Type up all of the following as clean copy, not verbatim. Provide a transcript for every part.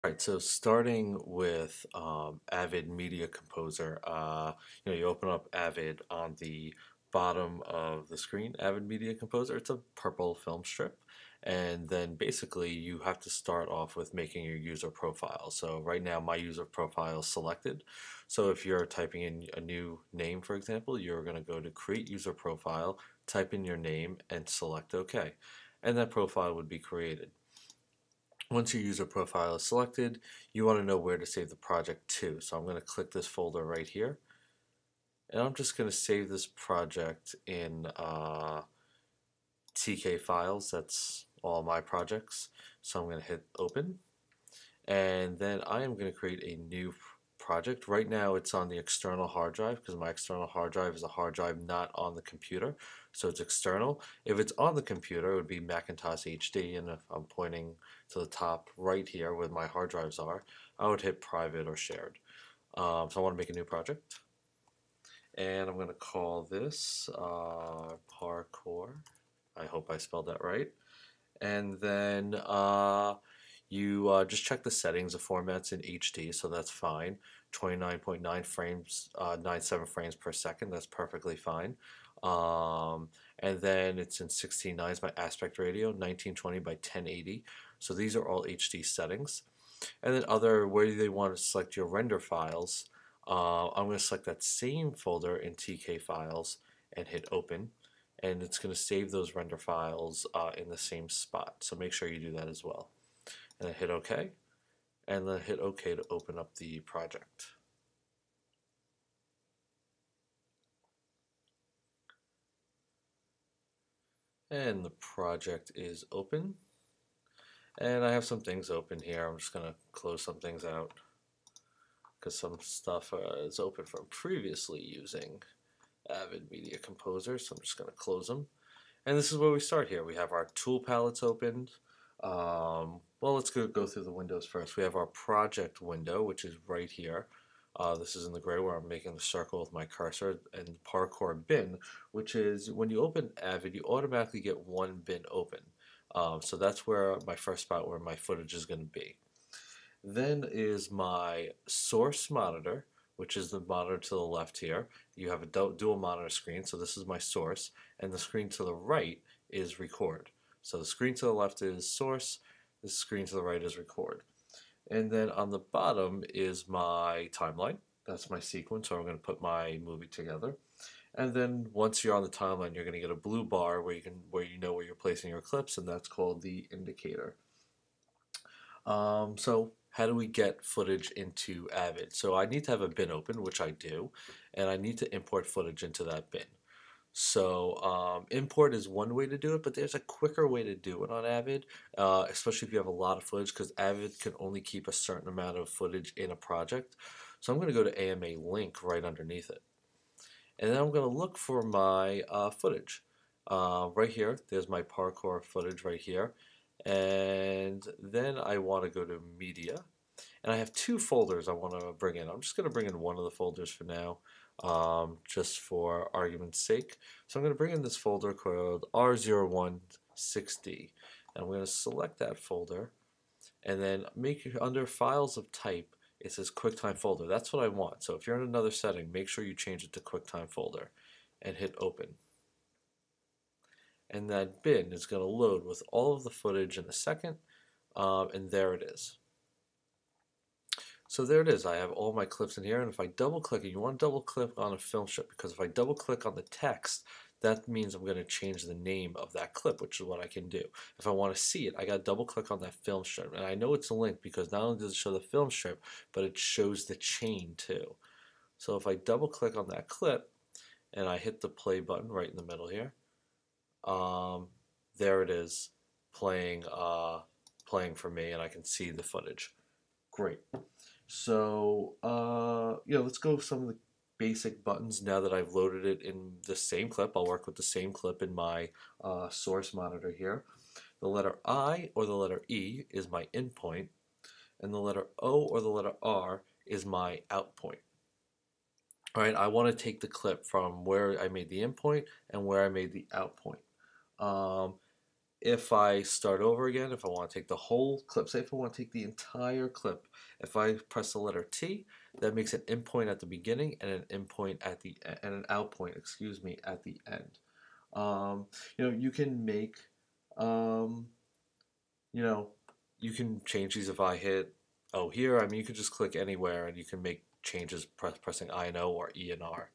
Right, so starting with Avid Media Composer, you open up Avid on the bottom of the screen, Avid Media Composer. It's a purple film strip, and then basically you have to start off with making your user profile. So right now my user profile is selected. So if you're typing in a new name, for example, you're going to go to Create User Profile, type in your name, and select OK, and that profile would be created. Once your user profile is selected, you want to know where to save the project to. So I'm going to click this folder right here, and I'm just going to save this project in TK files. That's all my projects. So I'm going to hit open, and then I am going to create a new project. Right now it's on the external hard drive because my external hard drive is a hard drive not on the computer, so it's external. If it's on the computer, it would be Macintosh HD, and if I'm pointing to the top right here where my hard drives are, I would hit private or shared. So I want to make a new project, and I'm going to call this Parkour. I hope I spelled that right. And then you just check the settings. The format's in HD, so that's fine. 29.9 frames, 97 frames per second. That's perfectly fine. And then it's in 16:9 by aspect ratio, 1920 by 1080. So these are all HD settings. And then where they want to select your render files, I'm going to select that same folder in TK files and hit open, and it's going to save those render files in the same spot. So make sure you do that as well. And then hit OK, and then hit OK to open up the project. And the project is open. And I have some things open here. I'm just going to close some things out because some stuff is open from previously using Avid Media Composer. So I'm just going to close them. And this is where we start here. We have our tool palettes opened. Well, let's go through the windows first. We have our project window, which is right here. This is in the gray where I'm making the circle with my cursor, and Parkour bin, which is when you open Avid, you automatically get one bin open. So that's where my first spot where my footage is going to be. Then is my source monitor, which is the monitor to the left here. You have a dual monitor screen, so this is my source, and the screen to the right is record. So the screen to the left is source, the screen to the right is record. And then on the bottom is my timeline. That's my sequence, so I'm going to put my movie together. And then once you're on the timeline, you're going to get a blue bar where you know where you're placing your clips, and that's called the indicator. So how do we get footage into Avid? So I need to have a bin open, which I do, and I need to import footage into that bin. So import is one way to do it, but there's a quicker way to do it on Avid, especially if you have a lot of footage, because Avid can only keep a certain amount of footage in a project. So I'm going to go to AMA link right underneath it. And then I'm going to look for my footage. Right here, there's my parkour footage right here. And then I want to go to media. And I have two folders I want to bring in. I'm just going to bring in one of the folders for now, just for argument's sake. So I'm going to bring in this folder called R016D. And I'm going to select that folder. And then under files of type, it says QuickTime folder. That's what I want. So if you're in another setting, make sure you change it to QuickTime folder and hit open. And that bin is going to load with all of the footage in a second, and there it is. So there it is. I have all my clips in here, and if I double click it, you want to double click on a film strip, because if I double click on the text, that means I'm going to change the name of that clip, which is what I can do. If I want to see it, I got to double click on that film strip, and I know it's a link because not only does it show the film strip, but it shows the chain too. So if I double click on that clip and I hit the play button right in the middle here, there it is playing for me, and I can see the footage. Great. So let's go with some of the basic buttons now that I've loaded it in the same clip. I'll work with the same clip in my source monitor here. The letter I or the letter E is my in point, and the letter O or the letter R is my out point. All right, I want to take the clip from where I made the in point and where I made the out point. Um, If I start over again, if I want to take the whole clip, say if I want to take the entire clip, if I press the letter T, that makes an in point at the beginning and an in point at the and an out point, excuse me, at the end. You can make, um, you know, you can change these if I hit O here. I mean, you could just click anywhere and you can make changes pressing I and O or E and R.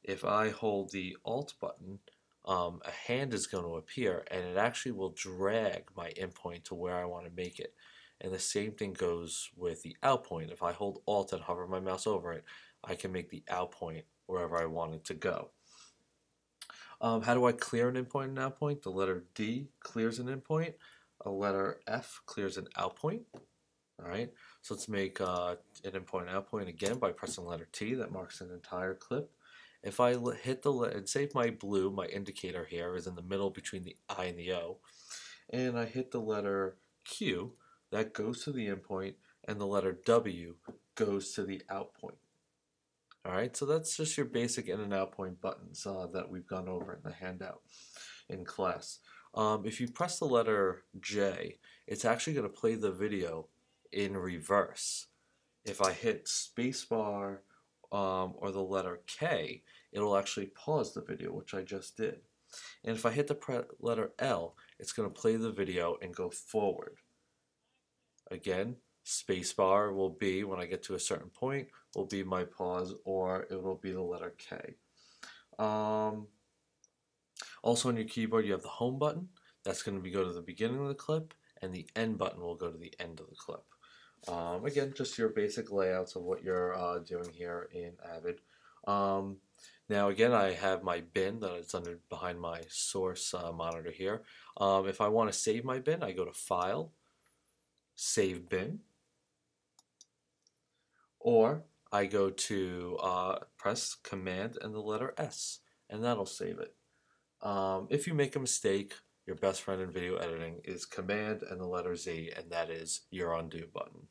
If I hold the Alt button, a hand is going to appear and it actually will drag my in point to where I want to make it. And the same thing goes with the out point. If I hold Alt and hover my mouse over it, I can make the out point wherever I want it to go. How do I clear an in point and out point? The letter D clears an in point. A letter F clears an out point. All right, so let's make an in point and out point again by pressing the letter T. That marks an entire clip. If I hit the and say if my blue, my indicator here, is in the middle between the I and the O, and I hit the letter Q, that goes to the in point, and the letter W goes to the out point. All right, so that's just your basic in and out point buttons that we've gone over in the handout in class. If you press the letter J, it's actually going to play the video in reverse. If I hit spacebar or the letter K, it'll actually pause the video, which I just did. And if I hit the letter L, it's going to play the video and go forward. Again, spacebar will be, when I get to a certain point, will be my pause, or it will be the letter K. Also on your keyboard, you have the home button. That's going to go to the beginning of the clip, and the end button will go to the end of the clip. Again, just your basic layouts of what you're doing here in Avid. Now again, I have my bin that is behind my source monitor here. If I want to save my bin, I go to File, Save Bin, or I go to press Command and the letter S, and that'll save it. If you make a mistake, your best friend in video editing is Command and the letter Z, and that is your undo button.